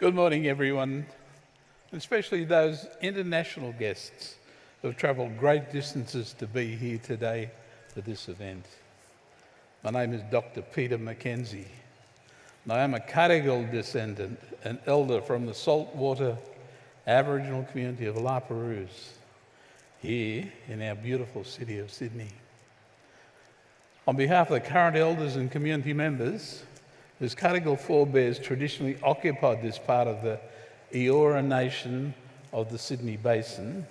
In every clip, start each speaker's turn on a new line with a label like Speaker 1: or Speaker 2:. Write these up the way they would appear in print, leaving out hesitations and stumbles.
Speaker 1: Good morning, everyone, especially those international guests who have travelled great distances to be here today for this event. My name is Dr. Peter Mackenzie, and I am a Cadigal descendant and elder from the saltwater Aboriginal community of La Perouse, here in our beautiful city of Sydney. On behalf of the current elders and community members, whose Cadigal forebears traditionally occupied this part of the Eora Nation of the Sydney Basin,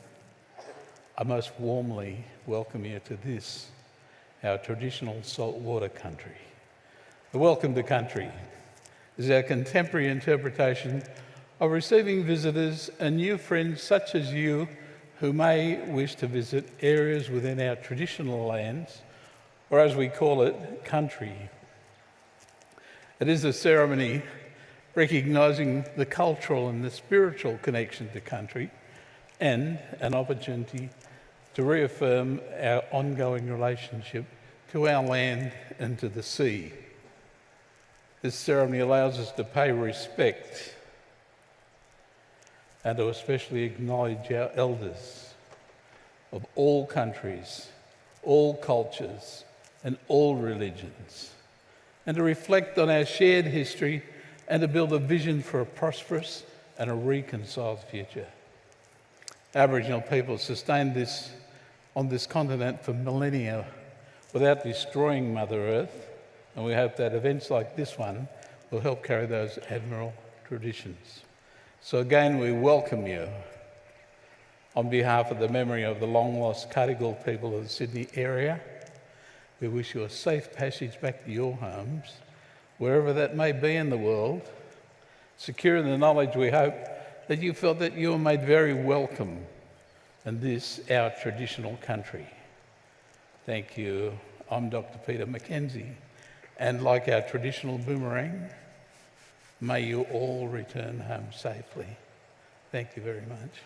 Speaker 1: I most warmly welcome you to this, our traditional saltwater country. The Welcome to Country is our contemporary interpretation of receiving visitors and new friends such as you who may wish to visit areas within our traditional lands, or as we call it, country. It is a ceremony recognising the cultural and the spiritual connection to country and an opportunity to reaffirm our ongoing relationship to our land and to the sea. This ceremony allows us to pay respect and to especially acknowledge our elders of all countries, all cultures, and all religions, and to reflect on our shared history and to build a vision for a prosperous and a reconciled future. Aboriginal people sustained this on this continent for millennia without destroying Mother Earth, and we hope that events like this one will help carry those admirable traditions. So again, we welcome you on behalf of the memory of the long-lost Cadigal people of the Sydney area. We wish you a safe passage back to your homes, wherever that may be in the world, secure in the knowledge, we hope, that you felt that you were made very welcome in this, our traditional country. Thank you. I'm Dr. Peter Mackenzie, and like our traditional boomerang, may you all return home safely. Thank you very much.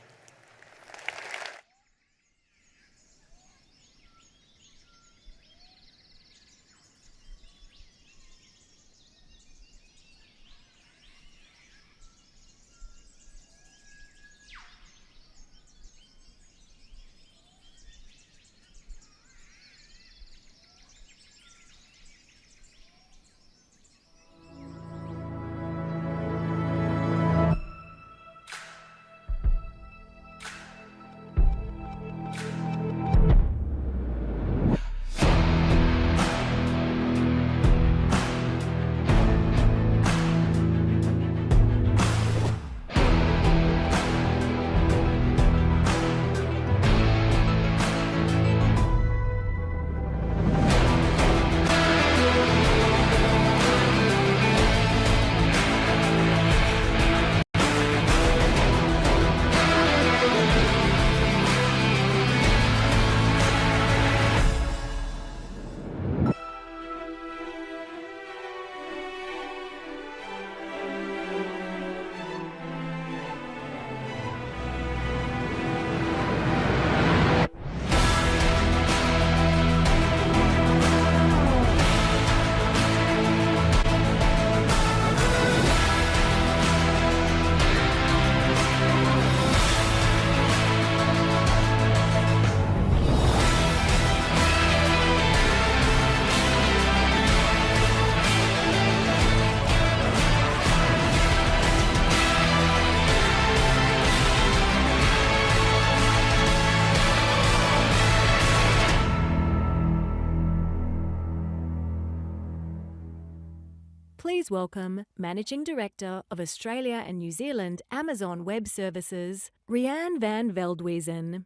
Speaker 2: Please welcome Managing Director of Australia and New Zealand Amazon Web Services, Rianne van Veldhuizen.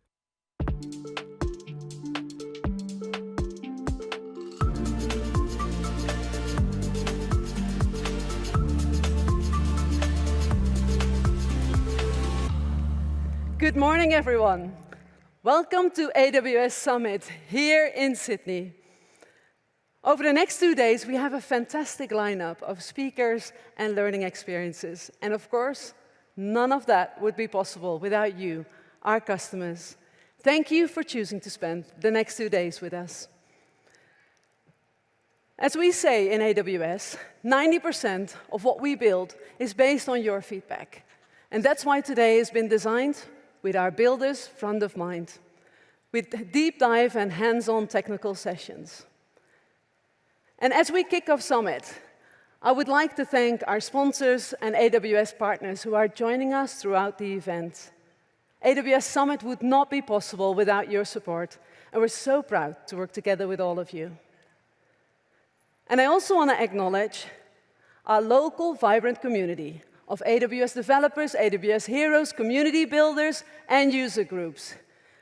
Speaker 3: Good morning, everyone. Welcome to AWS Summit here in Sydney. Over the next 2 days, we have a fantastic lineup of speakers and learning experiences. And of course, none of that would be possible without you, our customers. Thank you for choosing to spend the next 2 days with us. As we say in AWS, 90% of what we build is based on your feedback. And that's why today has been designed with our builders front of mind, with deep dive and hands-on technical sessions. And as we kick off Summit, I would like to thank our sponsors and AWS partners who are joining us throughout the event. AWS Summit would not be possible without your support, and we're so proud to work together with all of you. And I also want to acknowledge our local, vibrant community of AWS developers, AWS heroes, community builders, and user groups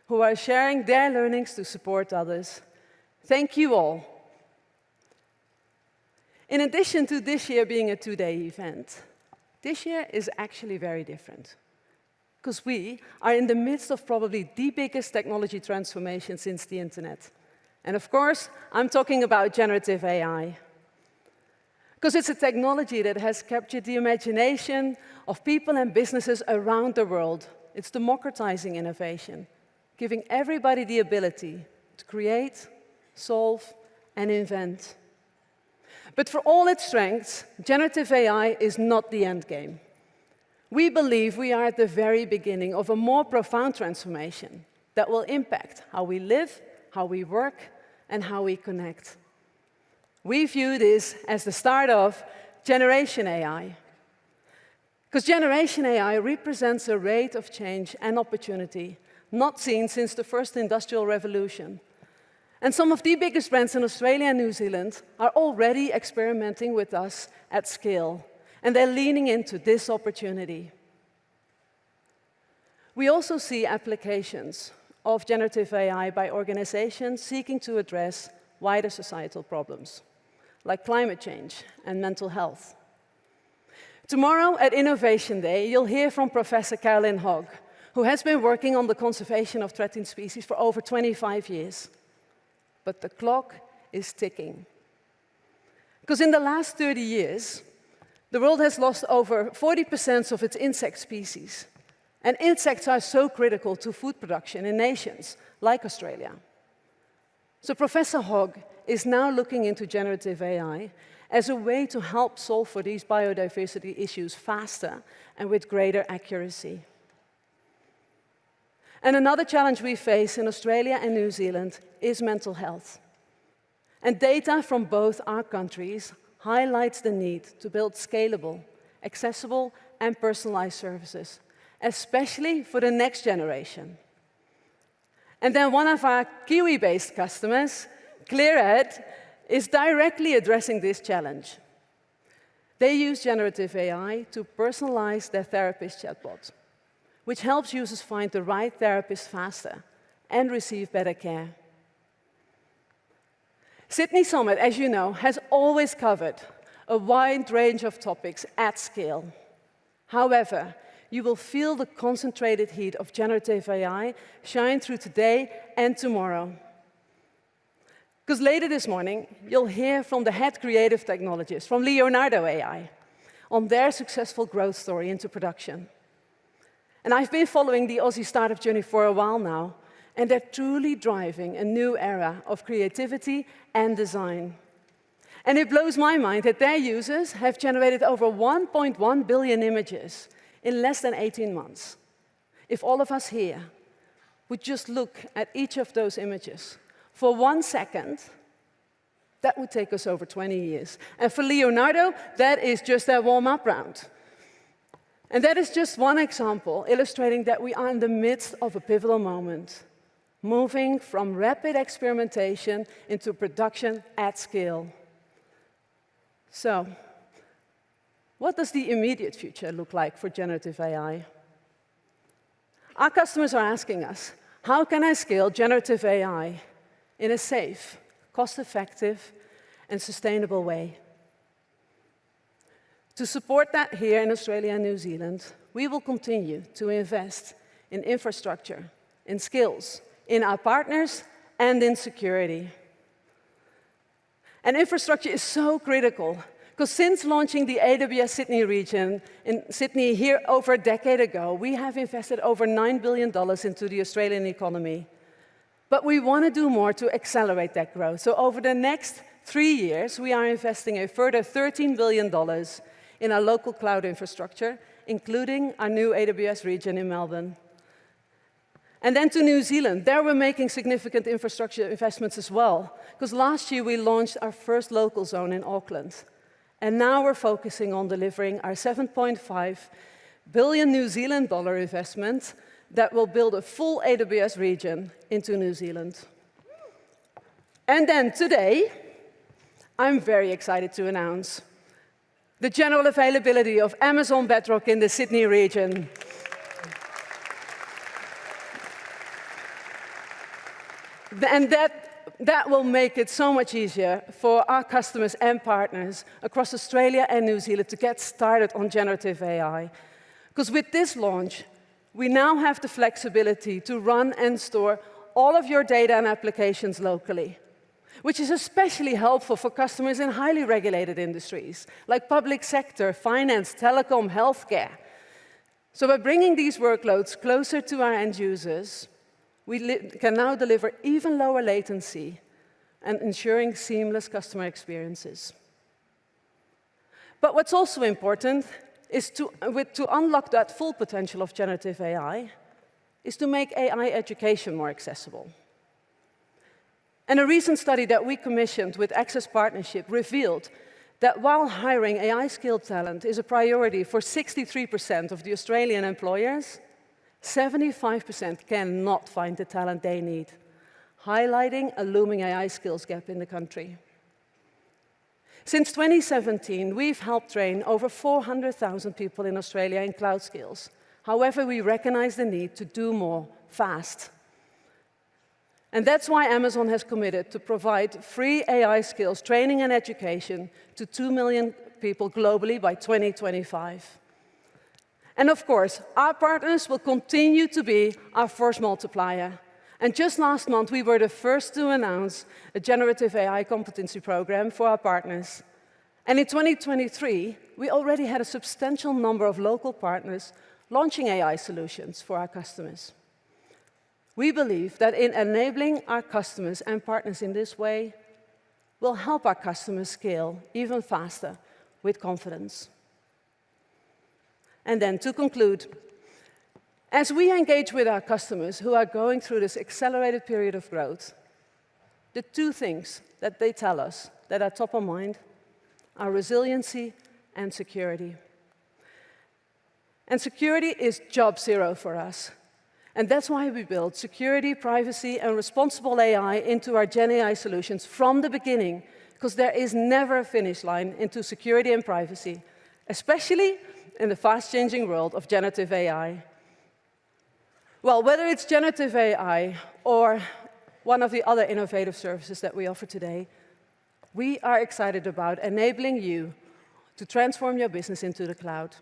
Speaker 3: who are sharing their learnings to support others. Thank you all. In addition to this year being a two-day event, this year is actually very different, because we are in the midst of probably the biggest technology transformation since the internet. And of course, I'm talking about generative AI. Because it's a technology that has captured the imagination of people and businesses around the world. It's democratizing innovation, giving everybody the ability to create, solve, and invent. But for all its strengths, generative AI is not the end game. We believe we are at the very beginning of a more profound transformation that will impact how we live, how we work, and how we connect. We view this as the start of Generation AI. Because Generation AI represents a rate of change and opportunity not seen since the first industrial revolution. And some of the biggest brands in Australia and New Zealand are already experimenting with us at scale, and they're leaning into this opportunity. We also see applications of generative AI by organizations seeking to address wider societal problems, like climate change and mental health. Tomorrow at Innovation Day, you'll hear from Professor Carolyn Hogg, who has been working on the conservation of threatened species for over 25 years. But the clock is ticking. Because in the last 30 years, the world has lost over 40% of its insect species. And insects are so critical to food production in nations like Australia. So Professor Hogg is now looking into generative AI as a way to help solve for these biodiversity issues faster and with greater accuracy. And another challenge we face in Australia and New Zealand is mental health. And data from both our countries highlights the need to build scalable, accessible, and personalized services, especially for the next generation. And then one of our Kiwi-based customers, ClearEd, is directly addressing this challenge. They use generative AI to personalize their therapist chatbot, which helps users find the right therapist faster and receive better care. Sydney Summit, as you know, has always covered a wide range of topics at scale. However, you will feel the concentrated heat of generative AI shine through today and tomorrow. Because later this morning, you'll hear from the head creative technologists from Leonardo AI on their successful growth story into production. And I've been following the Aussie startup journey for a while now, and they're truly driving a new era of creativity and design. And it blows my mind that their users have generated over 1.1 billion images in less than 18 months. If all of us here would just look at each of those images for 1 second, that would take us over 20 years. And for Leonardo, that is just their warm-up round. And that is just one example illustrating that we are in the midst of a pivotal moment, moving from rapid experimentation into production at scale. So, what does the immediate future look like for generative AI? Our customers are asking us, how can I scale generative AI in a safe, cost-effective, and sustainable way? To support that here in Australia and New Zealand, we will continue to invest in infrastructure, in skills, in our partners, and in security. And infrastructure is so critical, because since launching the AWS Sydney region in Sydney here over a decade ago, we have invested over $9 billion into the Australian economy. But we want to do more to accelerate that growth. So over the next 3 years, we are investing a further $13 billion in our local cloud infrastructure, including our new AWS region in Melbourne. And then to New Zealand. There we're making significant infrastructure investments as well, because last year we launched our first local zone in Auckland. And now we're focusing on delivering our 7.5 billion New Zealand dollar investment that will build a full AWS region into New Zealand. And then today, I'm very excited to announce the general availability of Amazon Bedrock in the Sydney region. And that will make it so much easier for our customers and partners across Australia and New Zealand to get started on generative AI. Because with this launch, we now have the flexibility to run and store all of your data and applications locally, which is especially helpful for customers in highly regulated industries, like public sector, finance, telecom, healthcare. So by bringing these workloads closer to our end users, we can now deliver even lower latency and ensuring seamless customer experiences. But what's also important is to unlock that full potential of generative AI, is to make AI education more accessible. And a recent study that we commissioned with Access Partnership revealed that while hiring AI-skilled talent is a priority for 63% of the Australian employers, 75% cannot find the talent they need, highlighting a looming AI skills gap in the country. Since 2017, we've helped train over 400,000 people in Australia in cloud skills. However, we recognize the need to do more fast. And that's why Amazon has committed to provide free AI skills training and education to 2 million people globally by 2025. And of course, our partners will continue to be our force multiplier. And just last month, we were the first to announce a generative AI competency program for our partners. And in 2023, we already had a substantial number of local partners launching AI solutions for our customers. We believe that in enabling our customers and partners in this way, will help our customers scale even faster with confidence. And then to conclude, as we engage with our customers who are going through this accelerated period of growth, the two things that they tell us that are top of mind are resiliency and security. And security is job zero for us. And that's why we build security, privacy, and responsible AI into our Gen AI solutions from the beginning, because there is never a finish line into security and privacy, especially in the fast-changing world of generative AI. Well, whether it's generative AI or one of the other innovative services that we offer today, we are excited about enabling you to transform your business into the cloud.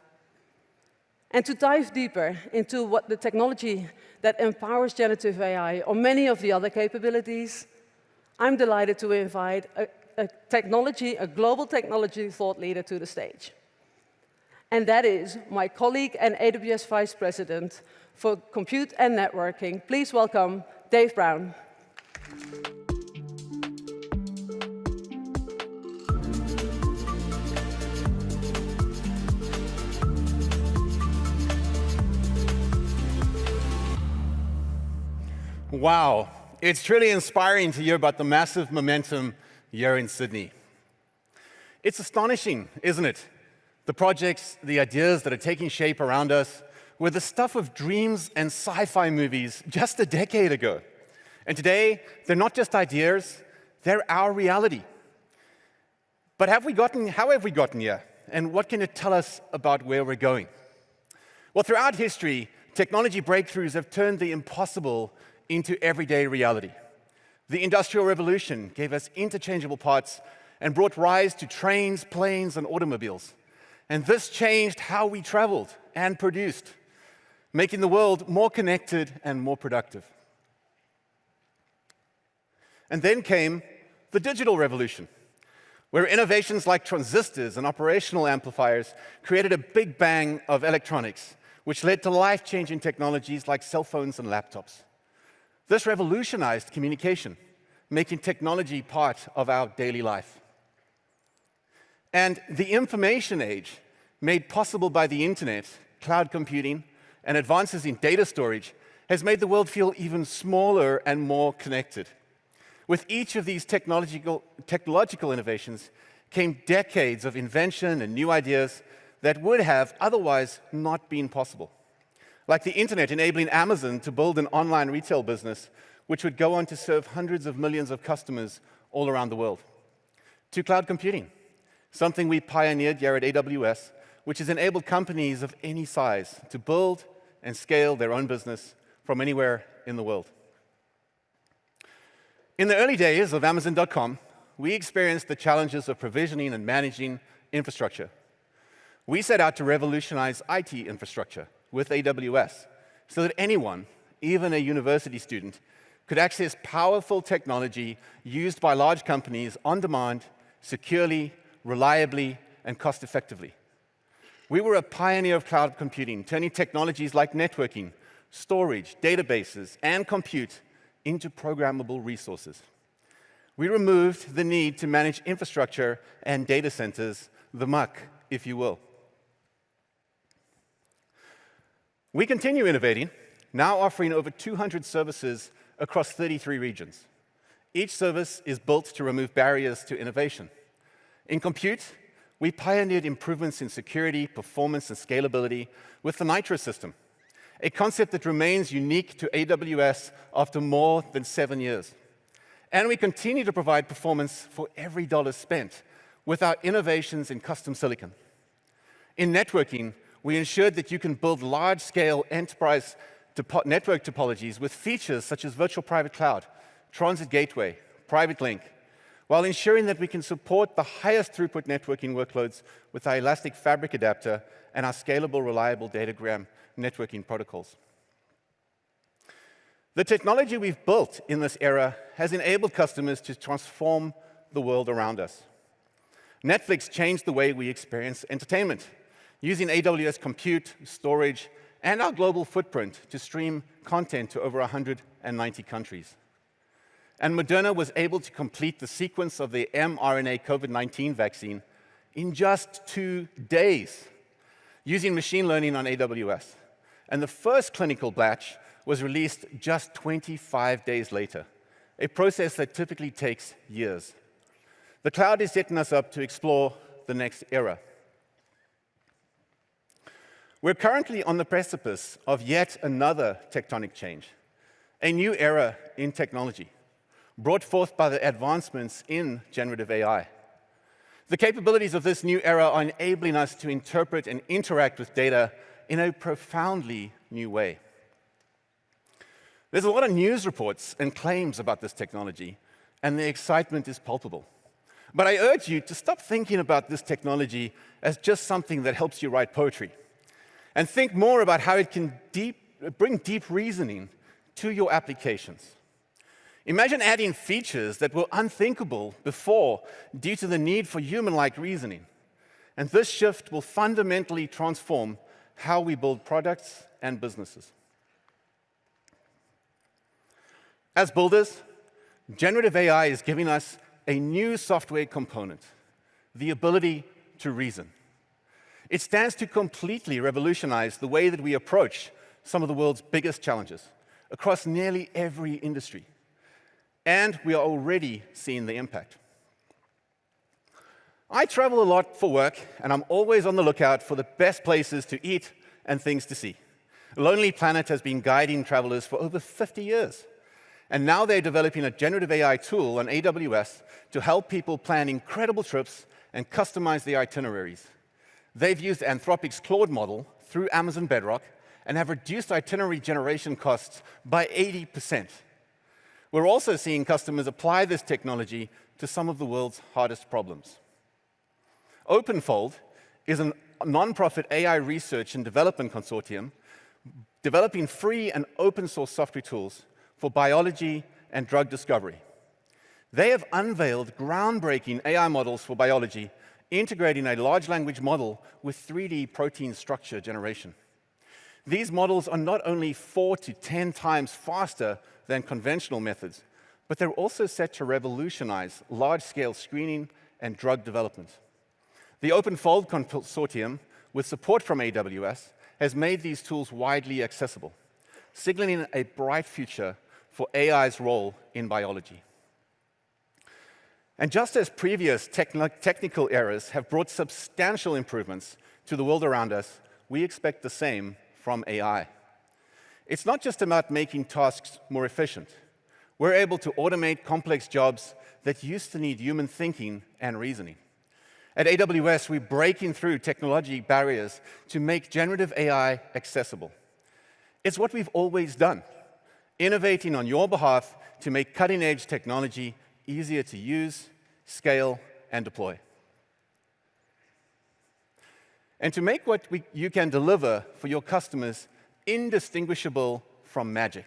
Speaker 3: And to dive deeper into what the technology that empowers generative AI or many of the other capabilities, I'm delighted to invite a global technology thought leader to the stage. And that is my colleague and AWS Vice President for Compute and Networking. Please welcome Dave Brown.
Speaker 4: Wow, it's truly inspiring to hear about the massive momentum here in Sydney. It's astonishing, isn't it? The projects, the ideas that are taking shape around us were the stuff of dreams and sci-fi movies just a decade ago. And today, they're not just ideas, they're our reality. But how have we gotten here? And what can it tell us about where we're going? Well, throughout history, technology breakthroughs have turned the impossible into everyday reality. The Industrial Revolution gave us interchangeable parts and brought rise to trains, planes, and automobiles. And this changed how we traveled and produced, making the world more connected and more productive. And then came the digital revolution, where innovations like transistors and operational amplifiers created a big bang of electronics, which led to life-changing technologies like cell phones and laptops. This revolutionized communication, making technology part of our daily life. And the information age, made possible by the internet, cloud computing, and advances in data storage, has made the world feel even smaller and more connected. With each of these technological innovations came decades of invention and new ideas that would have otherwise not been possible. Like the internet enabling Amazon to build an online retail business, which would go on to serve hundreds of millions of customers all around the world. To cloud computing, something we pioneered here at AWS, which has enabled companies of any size to build and scale their own business from anywhere in the world. In the early days of Amazon.com, we experienced the challenges of provisioning and managing infrastructure. We set out to revolutionize IT infrastructure with AWS so that anyone, even a university student, could access powerful technology used by large companies on demand, securely, reliably, and cost-effectively. We were a pioneer of cloud computing, turning technologies like networking, storage, databases, and compute into programmable resources. We removed the need to manage infrastructure and data centers, the muck, if you will. We continue innovating, now offering over 200 services across 33 regions. Each service is built to remove barriers to innovation. In compute, we pioneered improvements in security, performance, and scalability with the Nitro system, a concept that remains unique to AWS after more than 7 years. And we continue to provide performance for every dollar spent with our innovations in custom silicon. In networking, we ensured that you can build large-scale enterprise network topologies with features such as virtual private cloud, transit gateway, private link, while ensuring that we can support the highest throughput networking workloads with our elastic fabric adapter and our scalable, reliable datagram networking protocols. The technology we've built in this era has enabled customers to transform the world around us. Netflix changed the way we experience entertainment, using AWS compute, storage, and our global footprint to stream content to over 190 countries. And Moderna was able to complete the sequence of the mRNA COVID-19 vaccine in just 2 days, using machine learning on AWS. And the first clinical batch was released just 25 days later, a process that typically takes years. The cloud is setting us up to explore the next era. We're currently on the precipice of yet another tectonic change, a new era in technology, brought forth by the advancements in generative AI. The capabilities of this new era are enabling us to interpret and interact with data in a profoundly new way. There's a lot of news reports and claims about this technology, and the excitement is palpable. But I urge you to stop thinking about this technology as just something that helps you write poetry, and think more about how it can bring deep reasoning to your applications. Imagine adding features that were unthinkable before due to the need for human-like reasoning. And this shift will fundamentally transform how we build products and businesses. As builders, generative AI is giving us a new software component, the ability to reason. It stands to completely revolutionize the way that we approach some of the world's biggest challenges across nearly every industry. And we are already seeing the impact. I travel a lot for work, and I'm always on the lookout for the best places to eat and things to see. Lonely Planet has been guiding travelers for over 50 years. And now they're developing a generative AI tool on AWS to help people plan incredible trips and customize their itineraries. They've used Anthropic's Claude model through Amazon Bedrock and have reduced itinerary generation costs by 80%. We're also seeing customers apply this technology to some of the world's hardest problems. OpenFold is a nonprofit AI research and development consortium developing free and open source software tools for biology and drug discovery. They have unveiled groundbreaking AI models for biology, integrating a large language model with 3D protein structure generation. These models are not only 4 to 10 times faster than conventional methods, but they're also set to revolutionize large-scale screening and drug development. The OpenFold Consortium, with support from AWS, has made these tools widely accessible, signaling a bright future for AI's role in biology. And just as previous technical eras have brought substantial improvements to the world around us, we expect the same from AI. It's not just about making tasks more efficient. We're able to automate complex jobs that used to need human thinking and reasoning. At AWS, we're breaking through technology barriers to make generative AI accessible. It's what we've always done, innovating on your behalf to make cutting-edge technology easier to use, scale, and deploy. And to make what you can deliver for your customers indistinguishable from magic.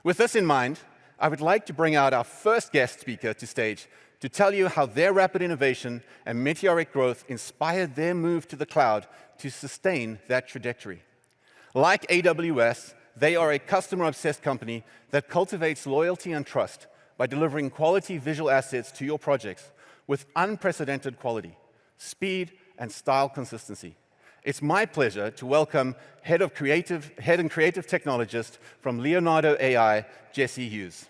Speaker 4: With this in mind, I would like to bring out our first guest speaker to stage to tell you how their rapid innovation and meteoric growth inspired their move to the cloud to sustain that trajectory. Like AWS, they are a customer-obsessed company that cultivates loyalty and trust by delivering quality visual assets to your projects with unprecedented quality, speed, and style consistency. It's my pleasure to welcome Head and Creative Technologist from Leonardo AI, Jesse Hughes.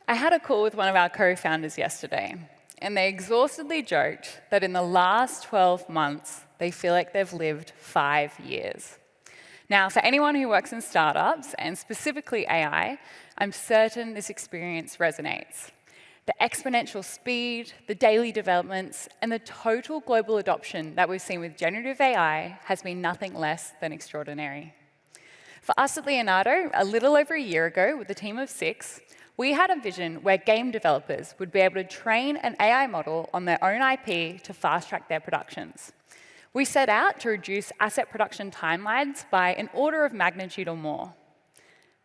Speaker 5: I had a call with one of our co-founders yesterday, and they exhaustedly joked that in the last 12 months, they feel like they've lived 5 years. Now, for anyone who works in startups, and specifically AI, I'm certain this experience resonates. The exponential speed, the daily developments, and the total global adoption that we've seen with generative AI has been nothing less than extraordinary. For us at Leonardo, a little over a year ago, with a team of 6, we had a vision where game developers would be able to train an AI model on their own IP to fast-track their productions. We set out to reduce asset production timelines by an order of magnitude or more.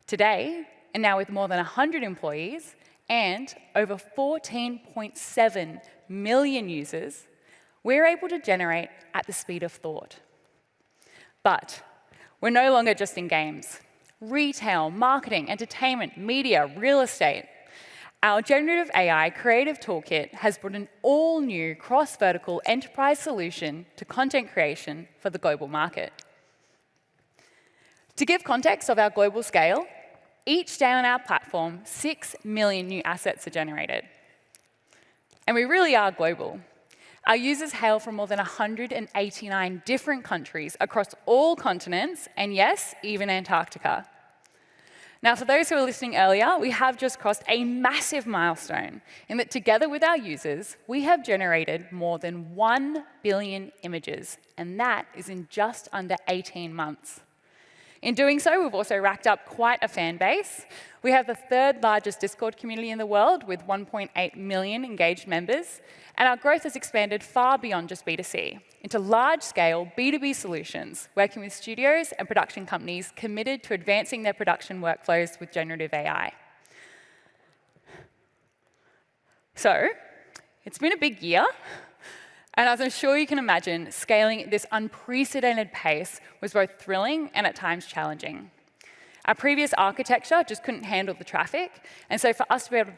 Speaker 5: Today, and now with more than 100 employees and over 14.7 million users, we're able to generate at the speed of thought. But we're no longer just in games. Retail, marketing, entertainment, media, real estate. Our generative AI creative toolkit has brought an all-new cross-vertical enterprise solution to content creation for the global market. To give context of our global scale, each day on our platform, 6 million new assets are generated. And we really are global. Our users hail from more than 189 different countries across all continents, and yes, even Antarctica. Now, for those who were listening earlier, we have just crossed a massive milestone in that together with our users, we have generated more than 1 billion images, and that is in just under 18 months. In doing so, we've also racked up quite a fan base. We have the 3rd largest Discord community in the world with 1.8 million engaged members, and our growth has expanded far beyond just B2C into large-scale B2B solutions, working with studios and production companies committed to advancing their production workflows with generative AI. So, it's been a big year, and as I'm sure you can imagine, scaling at this unprecedented pace was both thrilling and at times challenging. Our previous architecture just couldn't handle the traffic, and so for us to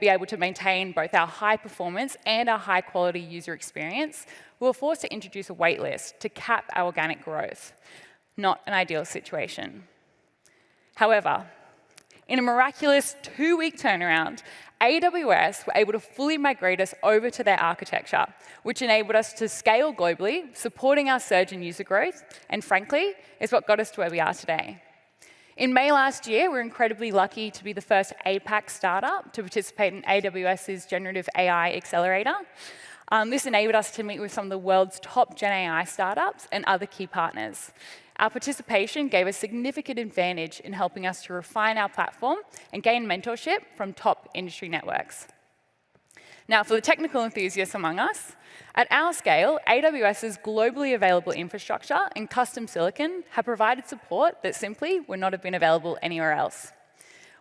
Speaker 5: be able to maintain both our high performance and our high quality user experience, we were forced to introduce a waitlist to cap our organic growth. Not an ideal situation. However, in a miraculous 2-week turnaround, AWS were able to fully migrate us over to their architecture, which enabled us to scale globally, supporting our surge in user growth, and frankly, is what got us to where we are today. In May last year, we were incredibly lucky to be the first APAC startup to participate in AWS's Generative AI Accelerator. This enabled us to meet with some of the world's top Gen AI startups and other key partners. Our participation gave us significant advantage in helping us to refine our platform and gain mentorship from top industry networks. Now, for the technical enthusiasts among us, at our scale, AWS's globally available infrastructure and custom silicon have provided support that simply would not have been available anywhere else.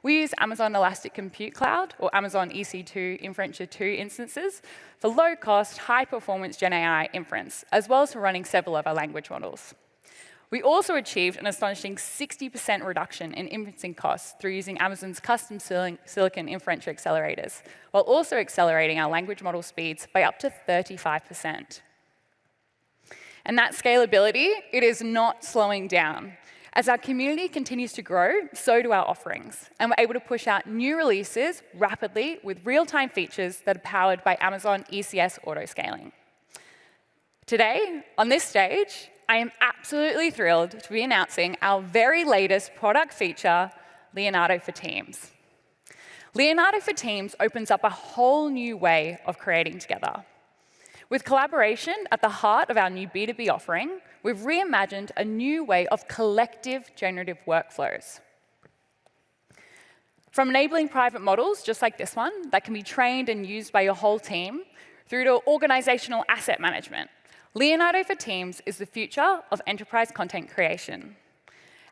Speaker 5: We use Amazon Elastic Compute Cloud, or Amazon EC2 Inferentia 2 instances, for low-cost, high-performance Gen AI inference, as well as for running several of our language models. We also achieved an astonishing 60% reduction in inferencing costs through using Amazon's custom silicon inferentia accelerators, while also accelerating our language model speeds by up to 35%. And that scalability, it is not slowing down. As our community continues to grow, so do our offerings, and we're able to push out new releases rapidly with real-time features that are powered by Amazon ECS autoscaling. Today, on this stage, I am absolutely thrilled to be announcing our very latest product feature, Leonardo for Teams. Leonardo for Teams opens up a whole new way of creating together. With collaboration at the heart of our new B2B offering, we've reimagined a new way of collective generative workflows. From enabling private models, just like this one, that can be trained and used by your whole team, through to organizational asset management, Leonardo for Teams is the future of enterprise content creation.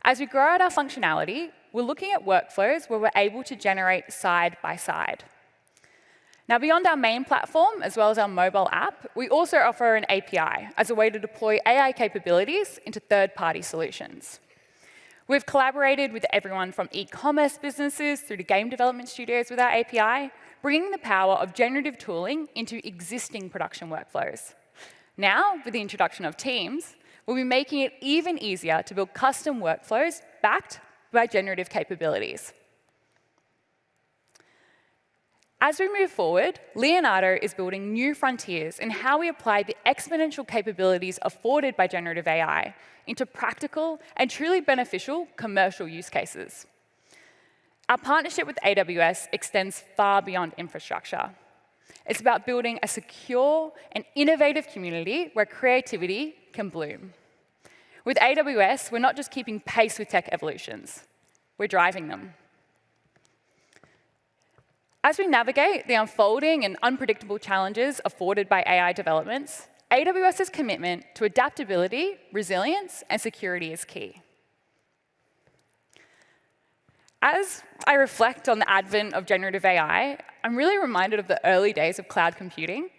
Speaker 5: As we grow out our functionality, we're looking at workflows where we're able to generate side by side. Now, beyond our main platform, as well as our mobile app, we also offer an API as a way to deploy AI capabilities into third-party solutions. We've collaborated with everyone from e-commerce businesses through to game development studios with our API, bringing the power of generative tooling into existing production workflows. Now, with the introduction of Teams, we'll be making it even easier to build custom workflows backed by generative capabilities. As we move forward, Leonardo is building new frontiers in how we apply the exponential capabilities afforded by generative AI into practical and truly beneficial commercial use cases. Our partnership with AWS extends far beyond infrastructure. It's about building a secure and innovative community where creativity can bloom. With AWS, we're not just keeping pace with tech evolutions, we're driving them. As we navigate the unfolding and unpredictable challenges afforded by AI developments, AWS's commitment to adaptability, resilience, and security is key. As I reflect on the advent of generative AI, I'm really reminded of the early days of cloud computing,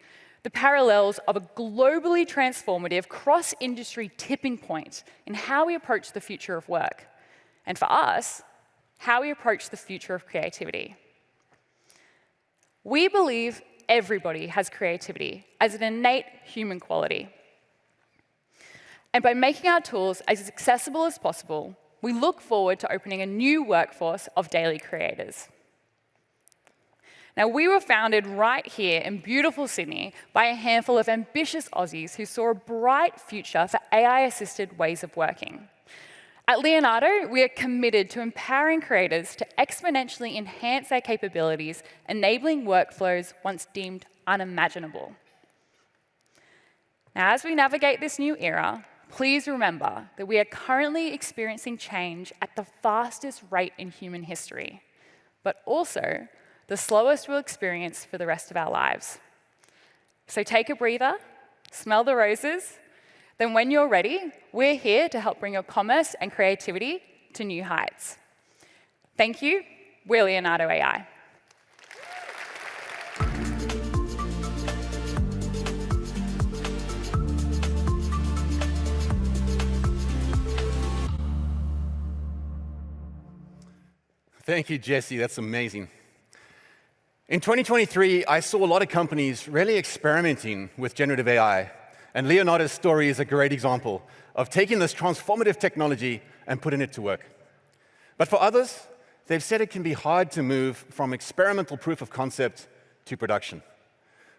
Speaker 5: the parallels of a globally transformative cross-industry tipping point in how we approach the future of work, and for us, how we approach the future of creativity. We believe everybody has creativity as an innate human quality. And by making our tools as accessible as possible, we look forward to opening a new workforce of daily creators. Now, we were founded right here in beautiful Sydney by a handful of ambitious Aussies who saw a bright future for AI-assisted ways of working. At Leonardo, we are committed to empowering creators to exponentially enhance their capabilities, enabling workflows once deemed unimaginable. Now, as we navigate this new era, please remember that we are currently experiencing change at the fastest rate in human history, but also the slowest we'll experience for the rest of our lives. So take a breather, smell the roses, then when you're ready, we're here to help bring your commerce and creativity to new heights. Thank you. We're Leonardo AI.
Speaker 4: Thank you, Jesse. That's amazing. In 2023, I saw a lot of companies really experimenting with generative AI. And Leonardo's story is a great example of taking this transformative technology and putting it to work. But for others, they've said it can be hard to move from experimental proof of concept to production.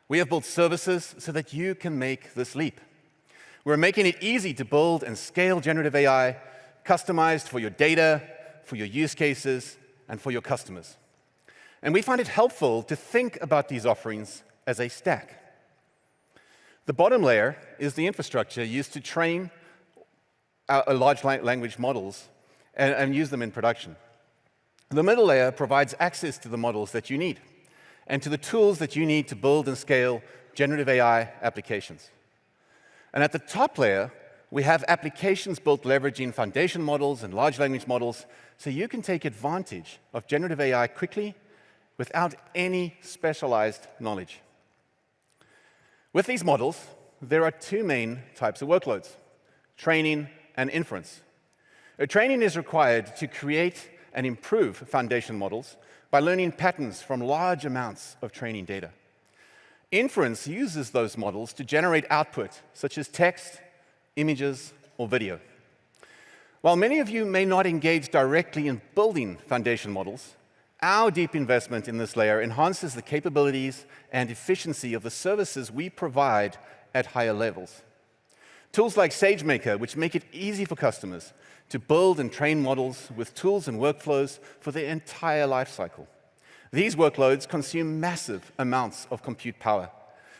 Speaker 4: We have built services so that you can make this leap. We're making it easy to build and scale generative AI, customized for your data, for your use cases, and for your customers. And we find it helpful to think about these offerings as a stack. The bottom layer is the infrastructure used to train large language models and use them in production. The middle layer provides access to the models that you need and to the tools that you need to build and scale generative AI applications. And at the top layer, we have applications built leveraging foundation models and large language models so you can take advantage of generative AI quickly without any specialized knowledge. With these models, there are two main types of workloads: training and inference. Training is required to create and improve foundation models by learning patterns from large amounts of training data. Inference uses those models to generate output, such as text, images, or video. While many of you may not engage directly in building foundation models, our deep investment in this layer enhances the capabilities and efficiency of the services we provide at higher levels. Tools like SageMaker, which make it easy for customers to build and train models with tools and workflows for their entire lifecycle. These workloads consume massive amounts of compute power.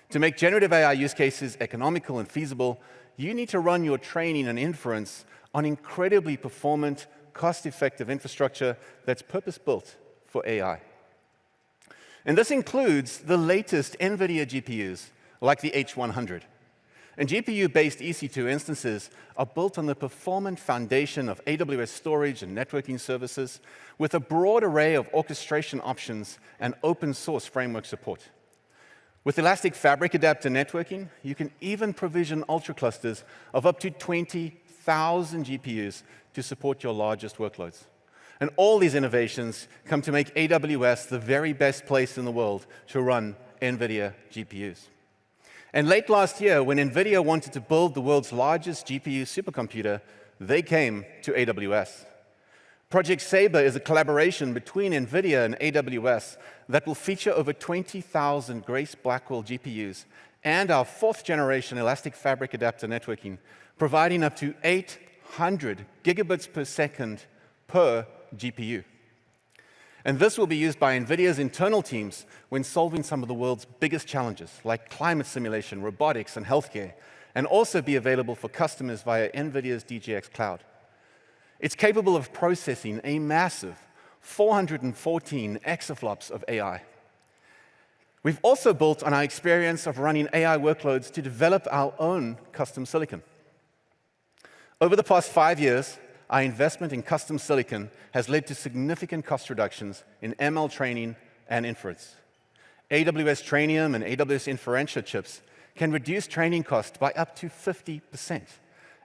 Speaker 4: To make generative AI use cases economical and feasible, you need to run your training and inference on incredibly performant, cost-effective infrastructure that's purpose-built for AI. And this includes the latest NVIDIA GPUs, like the H100. And GPU-based EC2 instances are built on the performant foundation of AWS storage and networking services with a broad array of orchestration options and open-source framework support. With elastic fabric adapter networking, you can even provision ultra-clusters of up to 20,000 GPUs to support your largest workloads. And all these innovations come to make AWS the very best place in the world to run NVIDIA GPUs. And late last year, when NVIDIA wanted to build the world's largest GPU supercomputer, they came to AWS. Project Sabre is a collaboration between NVIDIA and AWS that will feature over 20,000 Grace Blackwell GPUs and our fourth-generation elastic fabric adapter networking, providing up to 800 gigabits per second per GPU. And this will be used by NVIDIA's internal teams when solving some of the world's biggest challenges, like climate simulation, robotics, and healthcare, and also be available for customers via NVIDIA's DGX Cloud. It's capable of processing a massive 414 exaflops of AI. We've also built on our experience of running AI workloads to develop our own custom silicon. Over the past 5 years, our investment in custom silicon has led to significant cost reductions in ML training and inference. AWS Trainium and AWS Inferentia chips can reduce training costs by up to 50%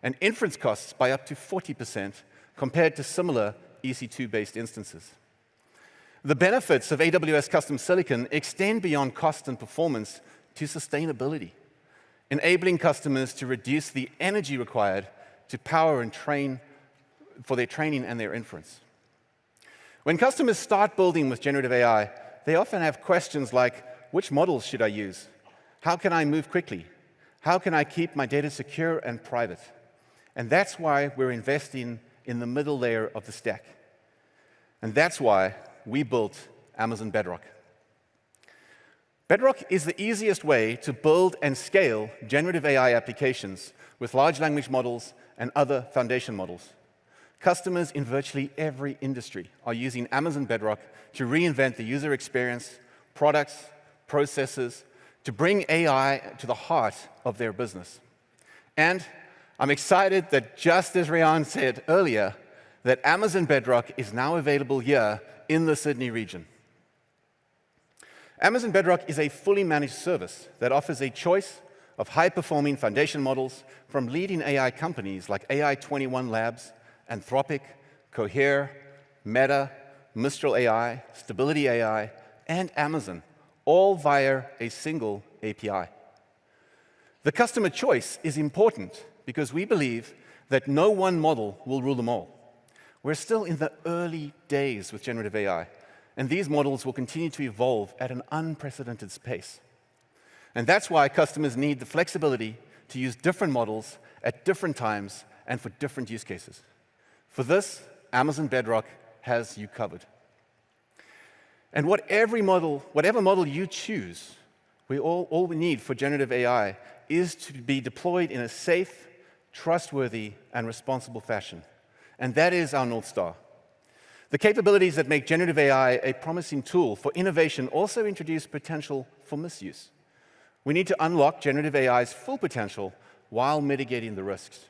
Speaker 4: and inference costs by up to 40% compared to similar EC2-based instances. The benefits of AWS custom silicon extend beyond cost and performance to sustainability, enabling customers to reduce the energy required to power and train for their training and their inference. When customers start building with generative AI, they often have questions like, which models should I use? How can I move quickly? How can I keep my data secure and private? And that's why we're investing in the middle layer of the stack. And that's why we built Amazon Bedrock. Bedrock is the easiest way to build and scale generative AI applications with large language models and other foundation models. Customers in virtually every industry are using Amazon Bedrock to reinvent the user experience, products, processes, to bring AI to the heart of their business. And I'm excited that, just as Rian said earlier, that Amazon Bedrock is now available here in the Sydney region. Amazon Bedrock is a fully managed service that offers a choice of high-performing foundation models from leading AI companies like AI21 Labs, Anthropic, Cohere, Meta, Mistral AI, Stability AI, and Amazon, all via a single API. The customer choice is important because we believe that no one model will rule them all. We're still in the early days with generative AI, and these models will continue to evolve at an unprecedented pace. And that's why customers need the flexibility to use different models at different times and for different use cases. For this, Amazon Bedrock has you covered. And whatever model you choose, all we need for generative AI is to be deployed in a safe, trustworthy, and responsible fashion. And that is our North Star. The capabilities that make generative AI a promising tool for innovation also introduce potential for misuse. We need to unlock generative AI's full potential while mitigating the risks.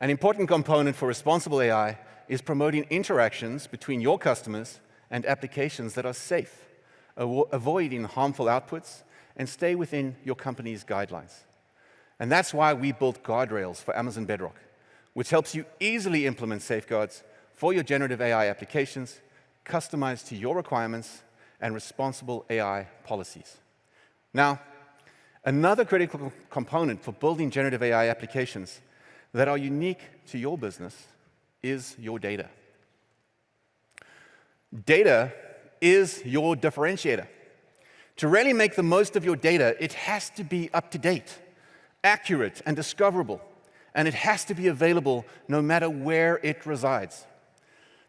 Speaker 4: An important component for responsible AI is promoting interactions between your customers and applications that are safe, avoiding harmful outputs, and stay within your company's guidelines. And that's why we built guardrails for Amazon Bedrock, which helps you easily implement safeguards for your generative AI applications, customized to your requirements and responsible AI policies. Now, another critical component for building generative AI applications that are unique to your business is your data. Data is your differentiator. To really make the most of your data, it has to be up to date, accurate, and discoverable, and it has to be available no matter where it resides.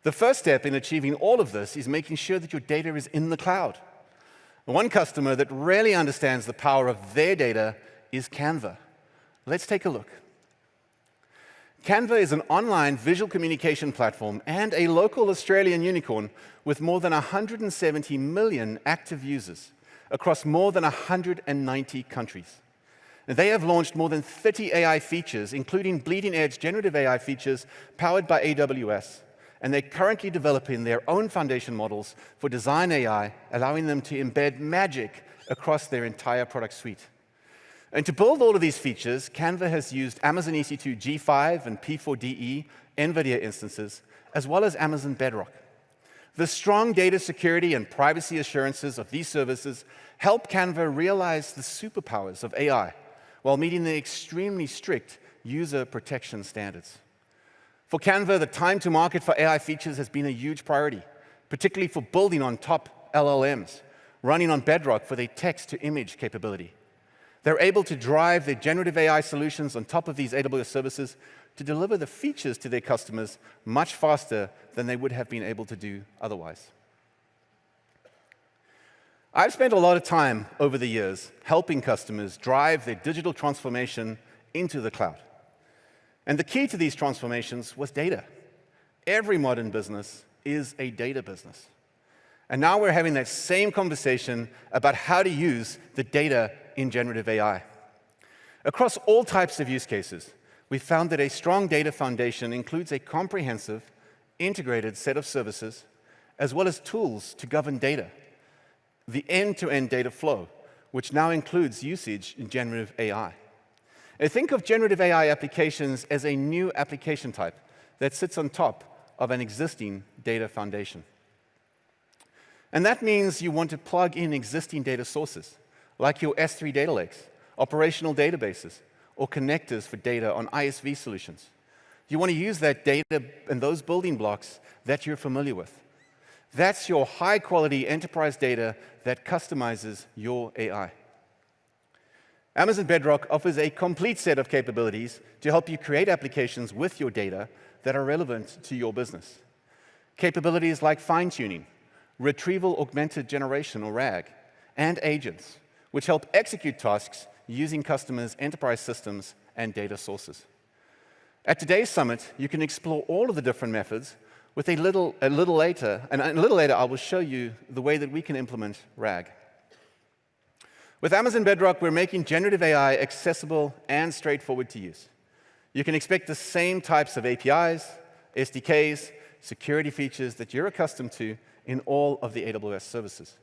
Speaker 4: The first step in achieving all of this is making sure that your data is in the cloud. One customer that really understands the power of their data is Canva. Let's take a look. Canva is an online visual communication platform and a local Australian unicorn with more than 170 million active users across more than 190 countries. And they have launched more than 30 AI features, including bleeding-edge generative AI features powered by AWS. And they're currently developing their own foundation models for design AI, allowing them to embed magic across their entire product suite. And to build all of these features, Canva has used Amazon EC2 G5 and P4DE NVIDIA instances, as well as Amazon Bedrock. The strong data security and privacy assurances of these services help Canva realize the superpowers of AI while meeting the extremely strict user protection standards. For Canva, the time to market for AI features has been a huge priority, particularly for building on top LLMs, running on Bedrock for their text-to-image capability. They're able to drive their generative AI solutions on top of these AWS services to deliver the features to their customers much faster than they would have been able to do otherwise. I've spent a lot of time over the years helping customers drive their digital transformation into the cloud. And the key to these transformations was data. Every modern business is a data business. And now we're having that same conversation about how to use the data in generative AI. Across all types of use cases, we found that a strong data foundation includes a comprehensive, integrated set of services, as well as tools to govern data. The end-to-end data flow, which now includes usage in generative AI. And think of generative AI applications as a new application type that sits on top of an existing data foundation. And that means you want to plug in existing data sources, like your S3 data lakes, operational databases, or connectors for data on ISV solutions. You want to use that data and those building blocks that you're familiar with. That's your high-quality enterprise data that customizes your AI. Amazon Bedrock offers a complete set of capabilities to help you create applications with your data that are relevant to your business. Capabilities like fine-tuning, retrieval augmented generation, or RAG, and agents, which help execute tasks using customers' enterprise systems and data sources. At today's summit, you can explore all of the different methods with a little later I will show you the way that we can implement RAG. With Amazon Bedrock, we're making generative AI accessible and straightforward to use. You can expect the same types of APIs, SDKs, security features that you're accustomed to in all of the AWS services.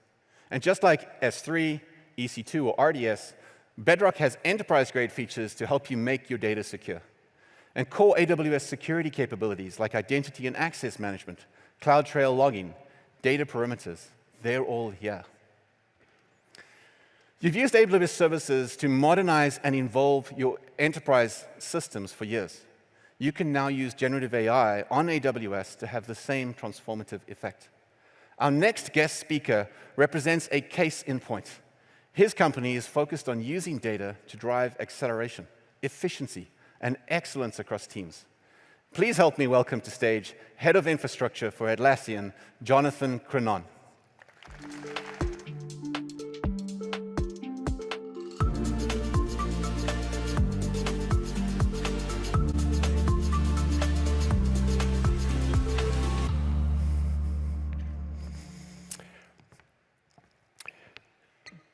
Speaker 4: And just like S3, EC2, or RDS, Bedrock has enterprise-grade features to help you make your data secure. And core AWS security capabilities like identity and access management, CloudTrail logging, data perimeters, they're all here. You've used AWS services to modernize and evolve your enterprise systems for years. you can now use generative AI on AWS to have the same transformative effect. Our next guest speaker represents a case in point. His company is focused on using data to drive acceleration, efficiency, and excellence across teams. Please help me welcome to stage Head of Infrastructure for Atlassian, Jonathan Crenon.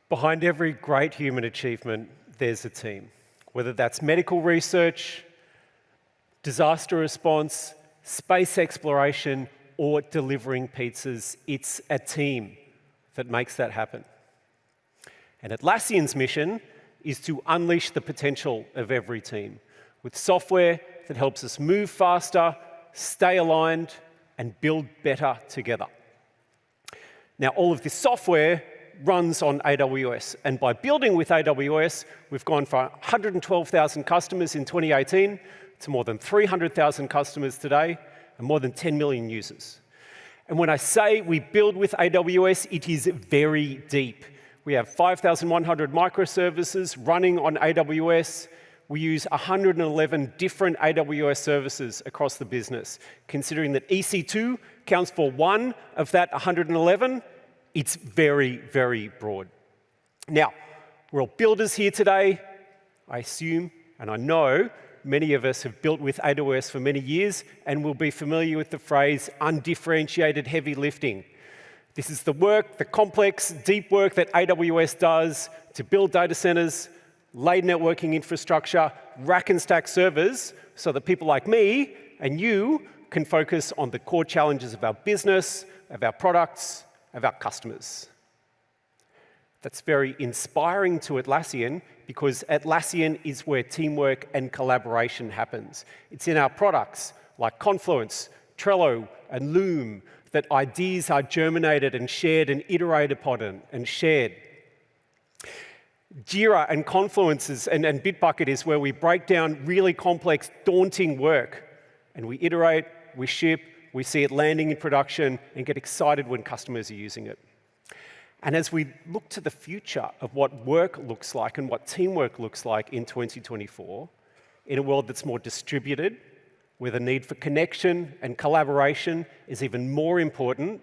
Speaker 6: Behind every great human achievement, there's a team. Whether that's medical research, disaster response, space exploration, or delivering pizzas, it's a team that makes that happen. And Atlassian's mission is to unleash the potential of every team with software that helps us move faster, stay aligned, and build better together. Now, all of this software runs on AWS, and by building with AWS, we've gone from 112,000 customers in 2018 to more than 300,000 customers today, and more than 10 million users. And when I say we build with AWS, it is very deep. We have 5,100 microservices running on AWS. We use 111 different AWS services across the business. Considering that EC2 counts for one of that 111, it's very, very broad. Now, we're all builders here today. I assume, and I know, many of us have built with AWS for many years and will be familiar with the phrase undifferentiated heavy lifting. This is the work, the complex, deep work that AWS does to build data centers, lay networking infrastructure, rack and stack servers, so that people like me and you can focus on the core challenges of our business, of our products, of our customers. That's very inspiring to Atlassian because Atlassian is where teamwork and collaboration happens. It's in our products like Confluence, Trello, and Loom that ideas are germinated and shared and iterated upon and shared. Jira and Confluence and Bitbucket is where we break down really complex, daunting work, and we iterate, we ship, we see it landing in production and get excited when customers are using it. And as we look to the future of what work looks like and what teamwork looks like in 2024, in a world that's more distributed, where the need for connection and collaboration is even more important,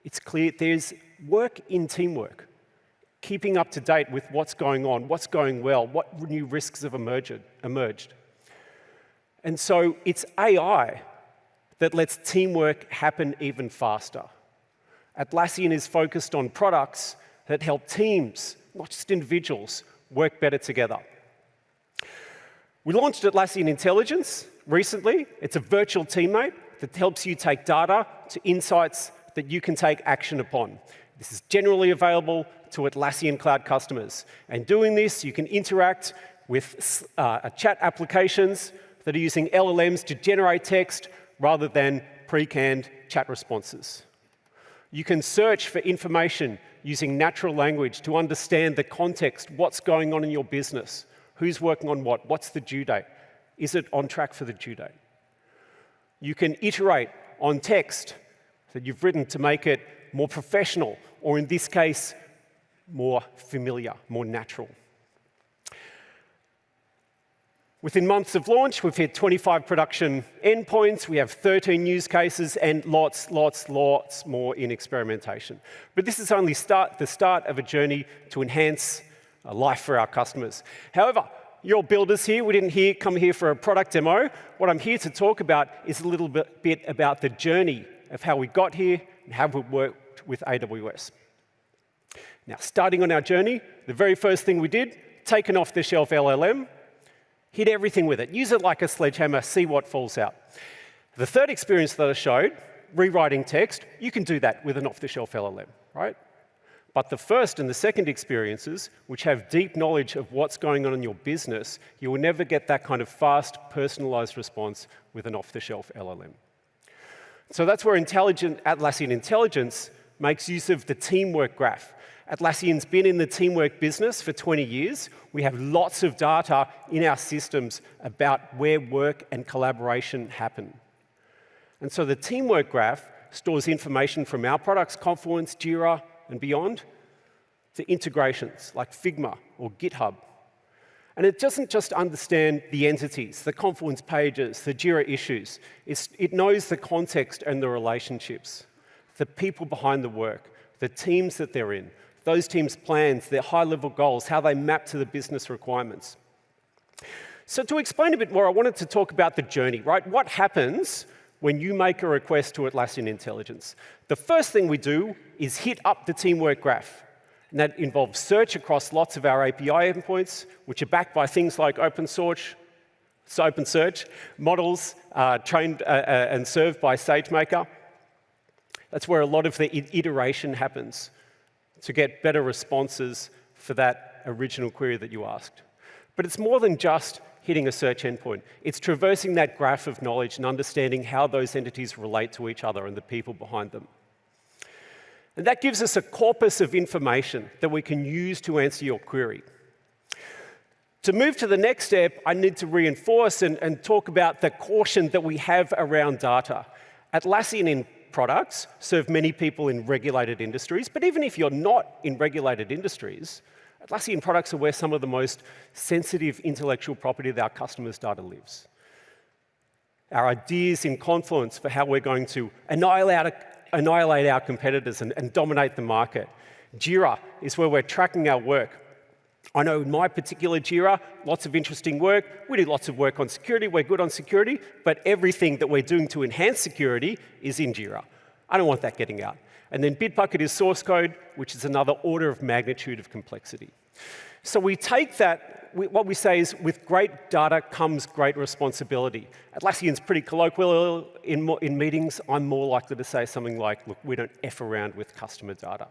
Speaker 6: it's clear there's work in teamwork, keeping up to date with what's going on, what's going well, what new risks have emerged. And so it's AI that lets teamwork happen even faster. Atlassian is focused on products that help teams, not just individuals, work better together. We launched Atlassian Intelligence recently. It's a virtual teammate that helps you take data to insights that you can take action upon. This is generally available to Atlassian Cloud customers. And doing this, you can interact with chat applications that are using LLMs to generate text rather than pre-canned chat responses. You can search for information using natural language to understand the context, what's going on in your business, who's working on what, what's the due date, is it on track for the due date? You can iterate on text that you've written to make it more professional, or in this case, more familiar, more natural. Within months of launch, we've hit 25 production endpoints, we have 13 use cases, and lots more in experimentation. But this is only the start of a journey to enhance life for our customers. However, you're builders here. We didn't come here for a product demo. What I'm here to talk about is a little bit about the journey of how we got here and how we worked with AWS. Now, starting on our journey, the very first thing we did, take an off-the-shelf LLM, hit everything with it. Use it like a sledgehammer, see what falls out. The third experience that I showed, rewriting text, you can do that with an off-the-shelf LLM, right? But the first and the second experiences, which have deep knowledge of what's going on in your business, you will never get that kind of fast, personalized response with an off-the-shelf LLM. So that's where Atlassian Intelligence makes use of the teamwork graph. Atlassian's been in the teamwork business for 20 years. We have lots of data in our systems about where work and collaboration happen. And so the teamwork graph stores information from our products, Confluence, Jira, and beyond, to integrations like Figma or GitHub. And it doesn't just understand the entities, the Confluence pages, the Jira issues. It knows the context and the relationships, the people behind the work, the teams that they're in, those teams' plans, their high-level goals, how they map to the business requirements. So to explain a bit more, I wanted to talk about the journey, right? What happens when you make a request to Atlassian Intelligence? The first thing we do is hit up the teamwork graph. And that involves search across lots of our API endpoints, which are backed by things like open search models trained and served by SageMaker. That's where a lot of the iteration happens to get better responses for that original query that you asked. But it's more than just hitting a search endpoint. It's traversing that graph of knowledge and understanding how those entities relate to each other and the people behind them. And that gives us a corpus of information that we can use to answer your query. To move to the next step, I need to reinforce and talk about the caution that we have around data. Atlassian products serve many people in regulated industries, but even if you're not in regulated industries, Atlassian products are where some of the most sensitive intellectual property of our customers' data lives. Our ideas in Confluence for how we're going to annihilate our competitors and dominate the market. Jira is where we're tracking our work. I know in my particular Jira, lots of interesting work. We do lots of work on security. We're good on security, but everything that we're doing to enhance security is in Jira. I don't want that getting out. And then Bitbucket is source code, which is another order of magnitude of complexity. So we take that, what we say is, with great data comes great responsibility. Atlassian's pretty colloquial in meetings. I'm more likely to say something like, look, we don't F around with customer data.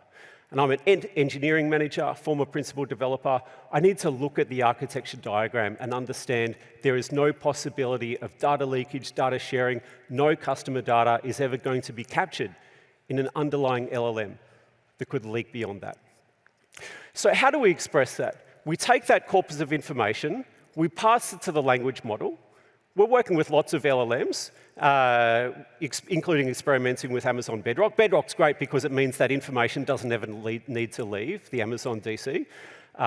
Speaker 6: And I'm an engineering manager, former principal developer. I need to look at the architecture diagram and understand there is no possibility of data leakage, data sharing. No customer data is ever going to be captured in an underlying LLM that could leak beyond that. So how do we express that? We take that corpus of information, we pass it to the language model. We're working with lots of LLMs, including experimenting with Amazon Bedrock. Bedrock's great because it means that information doesn't ever need to leave the Amazon DC,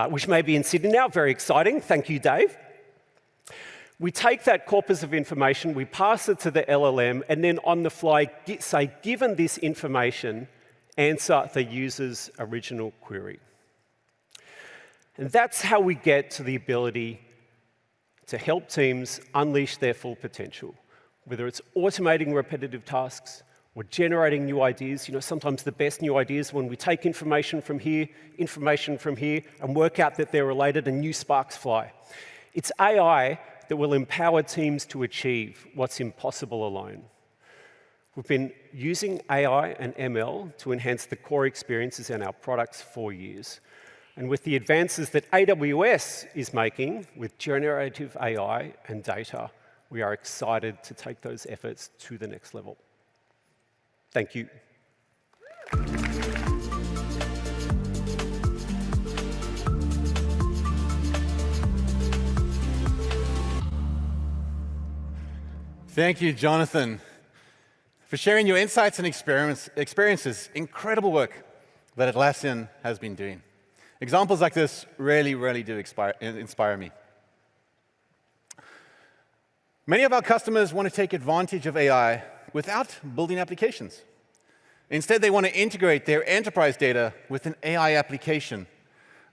Speaker 6: which may be in Sydney now. Very exciting. Thank you, Dave. We take that corpus of information, we pass it to the LLM, and then on the fly say, given this information, answer the user's original query. And that's how we get to the ability to help teams unleash their full potential, whether it's automating repetitive tasks or generating new ideas. You know, sometimes the best new ideas when we take information from here, and work out that they're related and new sparks fly. It's AI that will empower teams to achieve what's impossible alone. We've been using AI and ML to enhance the core experiences in our products for years. And with the advances that AWS is making with generative AI and data, we are excited to take those efforts to the next level. Thank you.
Speaker 4: Thank you, Jonathan, for sharing your insights and experiences. Incredible work that Atlassian has been doing. Examples like this really do inspire me. Many of our customers want to take advantage of AI without building applications. Instead, they want to integrate their enterprise data with an AI application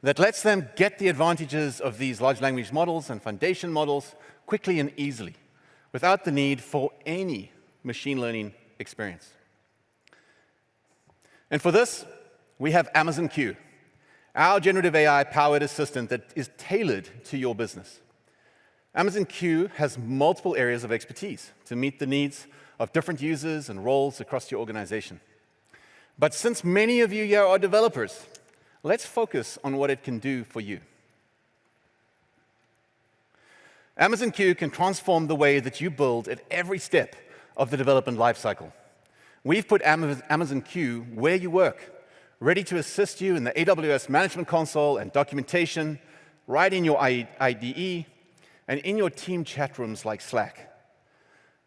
Speaker 4: that lets them get the advantages of these large language models and foundation models quickly and easily, without the need for any machine learning experience. And for this, we have Amazon Q, our generative AI-powered assistant that is tailored to your business. Amazon Q has multiple areas of expertise to meet the needs of different users and roles across your organization. But since many of you here are developers, let's focus on what it can do for you. Amazon Q can transform the way that you build at every step of the development lifecycle. We've put Amazon Q where you work, ready to assist you in the AWS Management Console and documentation, right in your IDE, and in your team chat rooms like Slack.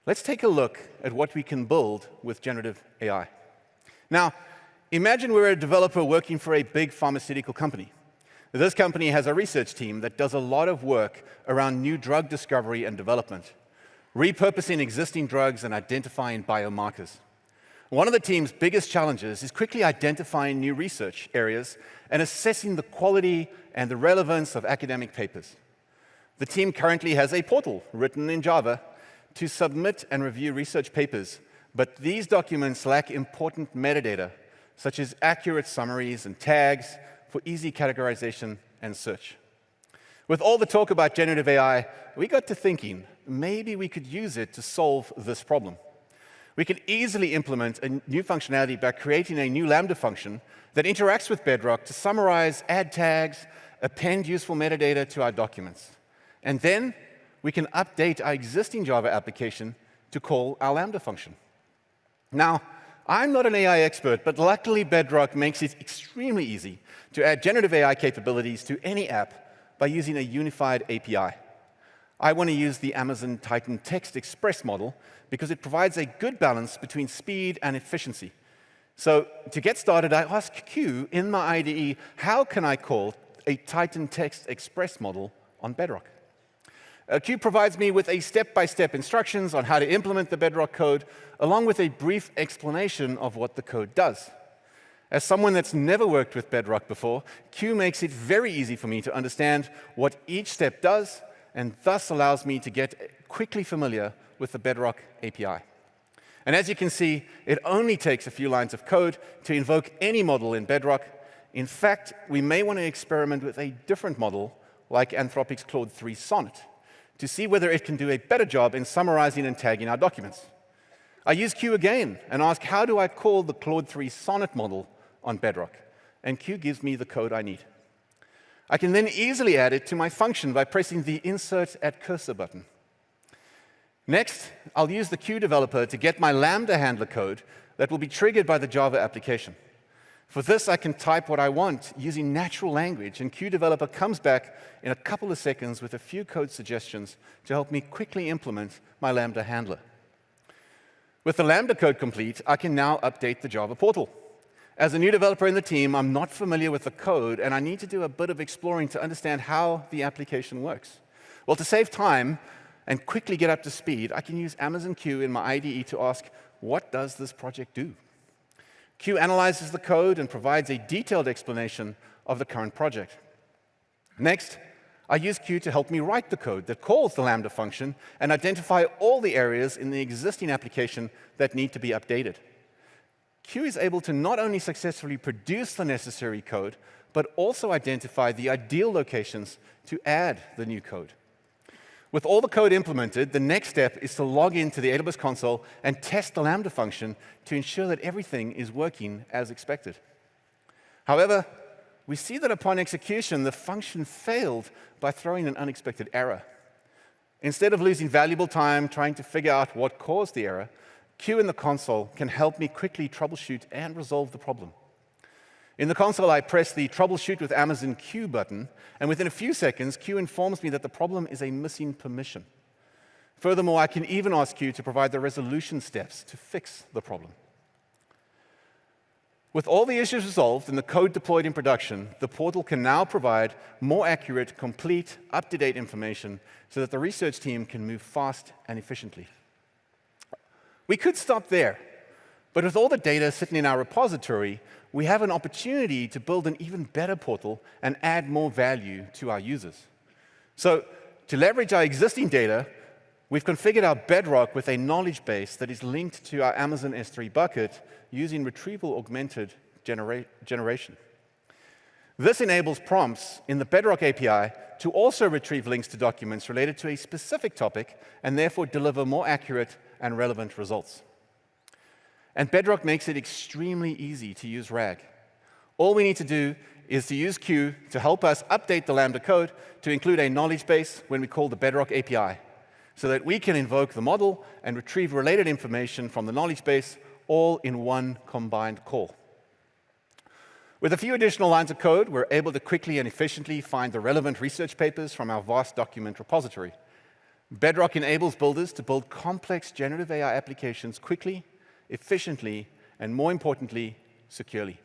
Speaker 4: Let's take a look at what we can build with generative AI. Now, imagine we're a developer working for a big pharmaceutical company. This company has a research team that does a lot of work around new drug discovery and development, repurposing existing drugs and identifying biomarkers. One of the team's biggest challenges is quickly identifying new research areas and assessing the quality and the relevance of academic papers. The team currently has a portal written in Java to submit and review research papers, but these documents lack important metadata, such as accurate summaries and tags for easy categorization and search. With all the talk about generative AI, we got to thinking, maybe we could use it to solve this problem. We could easily implement a new functionality by creating a new Lambda function that interacts with Bedrock to summarize, add tags, append useful metadata to our documents. And then we can update our existing Java application to call our Lambda function. Now, I'm not an AI expert, but luckily Bedrock makes it extremely easy to add generative AI capabilities to any app by using a unified API. I want to use the Amazon Titan Text Express model because it provides a good balance between speed and efficiency. So to get started, I asked Q in my IDE, how can I call a Titan Text Express model on Bedrock? Q provides me with a step-by-step instructions on how to implement the Bedrock code, along with a brief explanation of what the code does. As someone that's never worked with Bedrock before, Q makes it very easy for me to understand what each step does, and thus allows me to get quickly familiar with the Bedrock API. And as you can see, it only takes a few lines of code to invoke any model in Bedrock. In fact, we may want to experiment with a different model, like Anthropic's Claude 3 Sonnet, to see whether it can do a better job in summarizing and tagging our documents. I use Q again and ask, how do I call the Claude 3 Sonnet model on Bedrock? And Q gives me the code I need. I can then easily add it to my function by pressing the Insert at Cursor button. Next, I'll use the Q developer to get my Lambda handler code that will be triggered by the Java application. For this, I can type what I want using natural language, and Q developer comes back in a couple of seconds with a few code suggestions to help me quickly implement my Lambda handler. With the Lambda code complete, I can now update the Java portal. As a new developer in the team, I'm not familiar with the code, and I need to do a bit of exploring to understand how the application works. Well, to save time and quickly get up to speed, I can use Amazon Q in my IDE to ask, what does this project do? Q analyzes the code and provides a detailed explanation of the current project. Next, I use Q to help me write the code that calls the Lambda function and identify all the areas in the existing application that need to be updated. Q is able to not only successfully produce the necessary code, but also identify the ideal locations to add the new code. With all the code implemented, the next step is to log into the AWS console and test the Lambda function to ensure that everything is working as expected. However, we see that upon execution, the function failed by throwing an unexpected error. Instead of losing valuable time trying to figure out what caused the error, Q in the console can help me quickly troubleshoot and resolve the problem. In the console, I press the Troubleshoot with Amazon Q button, and within a few seconds, Q informs me that the problem is a missing permission. Furthermore, I can even ask Q to provide the resolution steps to fix the problem. With all the issues resolved and the code deployed in production, the portal can now provide more accurate, complete, up-to-date information so that the research team can move fast and efficiently. We could stop there, but with all the data sitting in our repository, we have an opportunity to build an even better portal and add more value to our users. So to leverage our existing data, we've configured our Bedrock with a knowledge base that is linked to our Amazon S3 bucket using retrieval-augmented generation. This enables prompts in the Bedrock API to also retrieve links to documents related to a specific topic and therefore deliver more accurate and relevant results. And Bedrock makes it extremely easy to use RAG. All we need to do is to use Q to help us update the Lambda code to include a knowledge base when we call the Bedrock API, so that we can invoke the model and retrieve related information from the knowledge base all in one combined call. With a few additional lines of code, we're able to quickly and efficiently find the relevant research papers from our vast document repository. Bedrock enables builders to build complex generative AI applications quickly, efficiently, and more importantly, securely.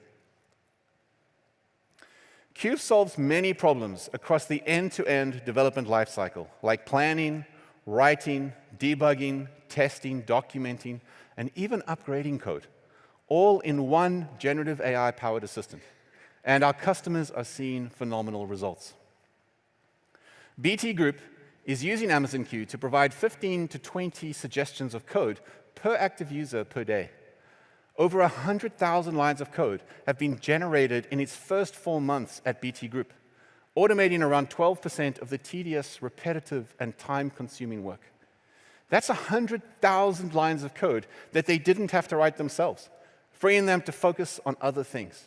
Speaker 4: Cube solves many problems across the end-to-end development lifecycle, like planning, writing, debugging, testing, documenting, and even upgrading code, all in one generative AI-powered assistant. And our customers are seeing phenomenal results. BT Group is using Amazon Q to provide 15 to 20 suggestions of code per active user per day. Over 100,000 lines of code have been generated in its first 4 months at BT Group, automating around 12% of the tedious, repetitive, and time-consuming work. That's 100,000 lines of code that they didn't have to write themselves, freeing them to focus on other things.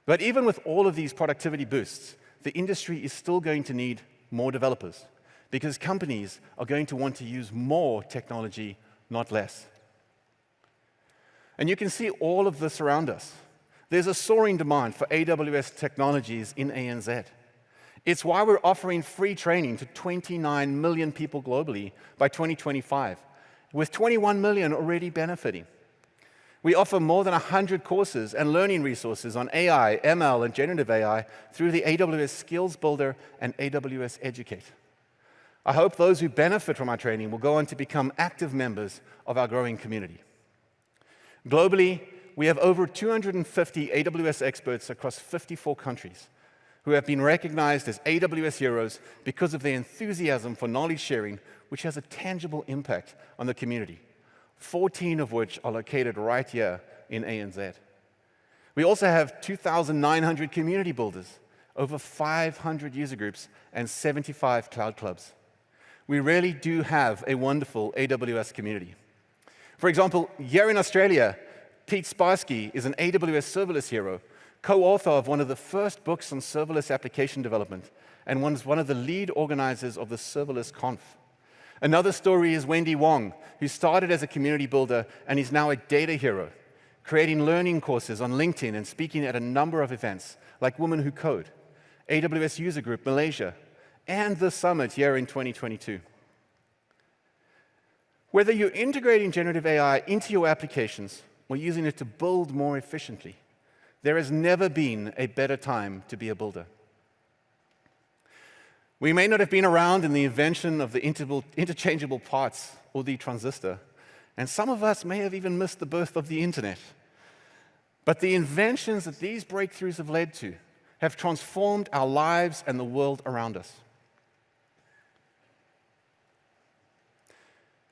Speaker 4: But even with all of these productivity boosts, the industry is still going to need more developers, because companies are going to want to use more technology, not less. And you can see all of this around us. There's a soaring demand for AWS technologies in ANZ. It's why we're offering free training to 29 million people globally by 2025, with 21 million already benefiting. We offer more than 100 courses and learning resources on AI, ML, and generative AI through the AWS Skills Builder and AWS Educate. I hope those who benefit from our training will go on to become active members of our growing community. Globally, we have over 250 AWS experts across 54 countries who have been recognized as AWS heroes because of their enthusiasm for knowledge sharing, which has a tangible impact on the community, 14 of which are located right here in ANZ. We also have 2,900 community builders, over 500 user groups, and 75 cloud clubs. We really do have a wonderful AWS community. For example, here in Australia, Pete Sparsky is an AWS serverless hero, co-author of one of the first books on serverless application development, and was one of the lead organizers of the Serverless Conf. Another story is Wendy Wong, who started as a community builder and is now a data hero, creating learning courses on LinkedIn and speaking at a number of events, like Women Who Code, AWS User Group Malaysia, and the Summit here in 2022. Whether you're integrating generative AI into your applications or using it to build more efficiently, there has never been a better time to be a builder. We may not have been around in the invention of the interchangeable parts or the transistor, and some of us may have even missed the birth of the internet. But the inventions that these breakthroughs have led to have transformed our lives and the world around us.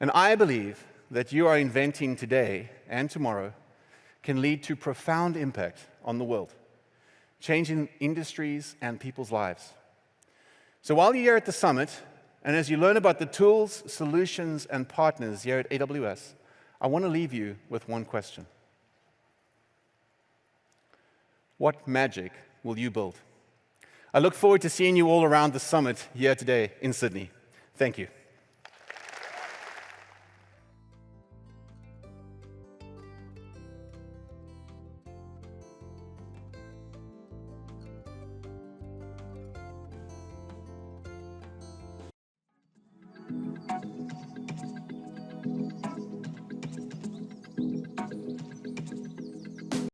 Speaker 4: And I believe that you are inventing today and tomorrow can lead to profound impact on the world, changing industries and people's lives. So while you're here at the summit, and as you learn about the tools, solutions, and partners here at AWS, I want to leave you with one question. What magic will you build? I look forward to seeing you all around the summit here today in Sydney. Thank you.